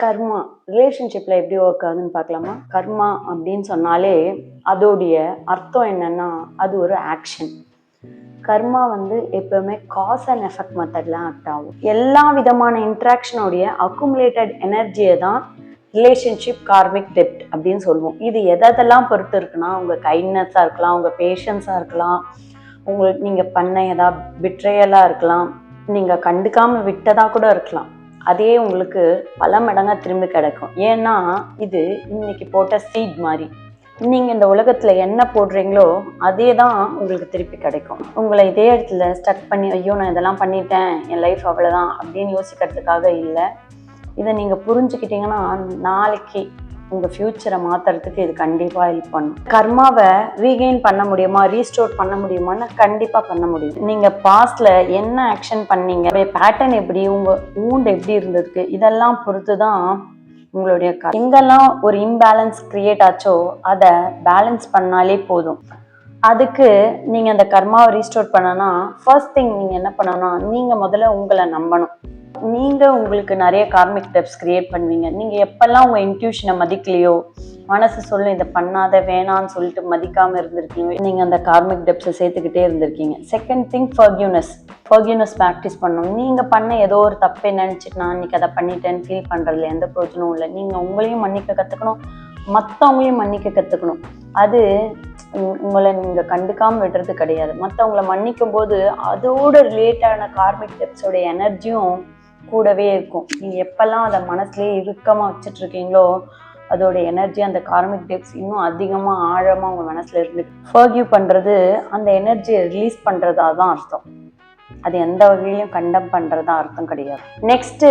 கர்மா ரிலேஷன்ஷிப்ல எப்படி ஒர்க் ஆகுதுன்னு பார்க்கலாமா? கர்மா அப்படின்னு சொன்னாலே அதோடைய அர்த்தம் என்னன்னா, அது ஒரு ஆக்ஷன். கர்மா எப்பவுமே காஸ் அண்ட் எஃபெக்ட் மெத்தட்ல ஆக்ட் ஆகும். எல்லா விதமான இன்ட்ராக்ஷனோடைய அக்குமுலேட்டட் எனர்ஜியை தான் ரிலேஷன்ஷிப் கார்மிக் டெப்ட் அப்படின்னு சொல்லுவோம். இது எதெல்லாம் பொறுத்து இருக்குன்னா, உங்க கைண்ட்னஸா இருக்கலாம், உங்க பேஷன்ஸா இருக்கலாம், உங்களுக்கு நீங்க பண்ண ஏதாவது பிட்ரேயலா இருக்கலாம், நீங்க கண்டுக்காம விட்டதா கூட இருக்கலாம். அதே உங்களுக்கு பல மடங்கா திரும்பி கிடைக்கும். ஏன்னா இது இன்னைக்கு போட்ட சீட் மாதிரி. நீங்க இந்த உலகத்துல என்ன போடுறீங்களோ அதே தான் உங்களுக்கு திருப்பி கிடைக்கும். உங்களை இதே இடத்துல ஸ்டக் பண்ணி ஐயோ நான் இதெல்லாம் பண்ணிட்டேன், என் லைஃப் அவ்வளவுதான் அப்படின்னு யோசிக்கிறதுக்காக இல்லை. இதை நீங்க புரிஞ்சுக்கிட்டீங்கன்னா நாளைக்கு உங்க ஃபியூச்சரை மாத்துறதுக்கு இது கண்டிப்பா ஹெல்ப் பண்ணும். கர்மாவை ரீகெயின் பண்ண முடியுமா, ரீஸ்டோர் பண்ண முடியுமான்னு கண்டிப்பா பண்ண முடியும். நீங்க பாஸ்ட்ல என்ன ஆக்ஷன் பண்ணீங்க, பேட்டர்ன் எப்படி, உங்க ஊண்ட் எப்படி இருந்திருக்கு, இதெல்லாம் பொறுத்துதான் உங்களுடைய எங்கெல்லாம் ஒரு இம்பேலன்ஸ் கிரியேட் ஆச்சோ அதை பேலன்ஸ் பண்ணாலே போதும். அதுக்கு நீங்க அந்த கர்மாவை ரீஸ்டோர் பண்ணனா ஃபர்ஸ்ட் திங் நீங்க என்ன பண்ணணும்னா, நீங்க முதல்ல உங்களை நம்பணும். நீங்க உங்களுக்கு நிறைய கார்மிக் டெப்ஸ் கிரியேட் பண்ணுவீங்க. நீங்க எப்பெல்லாம் உங்க இன்ட்யூஷனை மதிக்கலையோ, மனசு சொல்லும் இதை பண்ணாத வேணான்னு சொல்லிட்டு மதிக்காம இருந்திருக்கீங்க, நீங்க அந்த கார்மிக் டெப்ஸை சேர்த்துக்கிட்டே இருந்திருக்கீங்க. செகண்ட் திங் ஃபர்கிவ்னஸ் ப்ராக்டிஸ் பண்ணணும். நீங்க பண்ண ஏதோ ஒரு தப்பை நினைச்சிட்டு நான் இன்னைக்கு அதை பண்ணிட்டேன்னு ஃபீல் பண்றதுல எந்த பிரயோஜனமும் இல்லை. நீங்க உங்களையும் மன்னிக்க கத்துக்கணும், மற்றவங்களையும் மன்னிக்க கத்துக்கணும். அது உங்களை நீங்க கண்டுக்காம விடுறது கிடையாது. மற்றவங்களை மன்னிக்கும் போது அதோட ரிலேட்டான கார்மிக் டெப்ஸோட எனர்ஜியும் கூடவே இருக்கும். நீங்க எப்பெல்லாம் அதை மனசுலயே இறுக்கமா வச்சுட்டு இருக்கீங்களோ அதோட எனர்ஜி, அந்த கார்மிக் டெப்ஸ் இன்னும் அதிகமா ஆழமா உங்க மனசுல இருந்து ஃபர்கிவ் பண்றது, அந்த எனர்ஜியை ரிலீஸ் பண்றதா தான் அர்த்தம். அது எந்த வகையிலையும் கண்டம் பண்றதா அர்த்தம் கிடையாது. நெக்ஸ்ட்,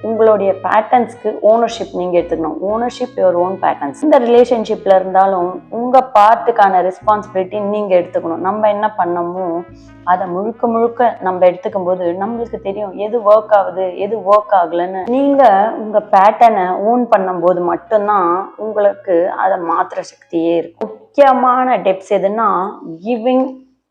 உங்களுடைய பேட்டர்ன்ஸ்க்கு ஓனர்ஷிப் நீங்க எடுத்துக்கணும். Ownership your own patterns. இந்த ரிலேஷன்ஷிப்ல இருந்தாலும் உங்க பார்ட்டுக்கான ரெஸ்பான்சிபிலிட்டி நீங்க எடுத்துக்கணும். நம்ம என்ன பண்ணமோ அதை முழுக்க நம்ம எடுத்துக்கும் போது நம்மளுக்கு தெரியும் எது ஒர்க் ஆகுது, எது ஒர்க் ஆகலன்னு. நீங்க உங்க பேட்டர்னை ஓன் பண்ணும் போது மட்டும்தான் உங்களுக்கு அதை மாத்திர சக்தியே இருக்கும். முக்கியமான டெப்ஸ் எதுன்னா கிவிங்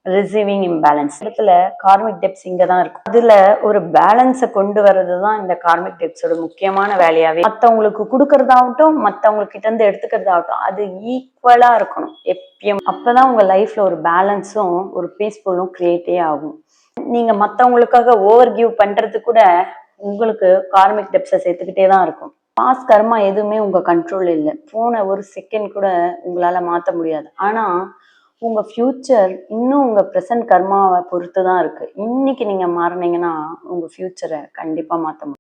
ரிசீவிங் இம்பேலன்ஸ். இடத்துல கார்மிக் டெப்ஸ் இங்க தான் இருக்கும். அதுல ஒரு பேலன்ஸை கொண்டு வர்றது தான் இந்த கார்மிக் டெப்ஸோட முக்கியமான வேலையாவே. மற்றவங்களுக்கு கொடுக்கறதாகட்டும், மற்றவங்க கிட்ட இருந்து எடுத்துக்கிறதாகட்டும், அது ஈக்குவலா இருக்கணும் எப்பயும். அப்பதான் உங்க லைஃப்ல ஒரு பேலன்ஸும் ஒரு பீஸ்ஃபுல்லும் கிரியேட்டே ஆகும். நீங்க மற்றவங்களுக்காக ஓவர் கிவ் பண்றது கூட உங்களுக்கு கார்மிக் டெப்ஸை சேர்த்துக்கிட்டே தான் இருக்கும். பாஸ் கர்மா எதுவுமே உங்க கண்ட்ரோல் இல்லை. போன ஒரு செகண்ட் கூட உங்களால மாற்ற முடியாது. ஆனா உங்க ஃபியூச்சர் இன்னும் உங்க ப்ரெசன்ட் கர்மாவை பொறுத்து தான் இருக்கு. இன்னைக்கு நீங்க மாறினீங்கன்னா உங்க ஃபியூச்சரை கண்டிப்பா மாற்ற முடியும்.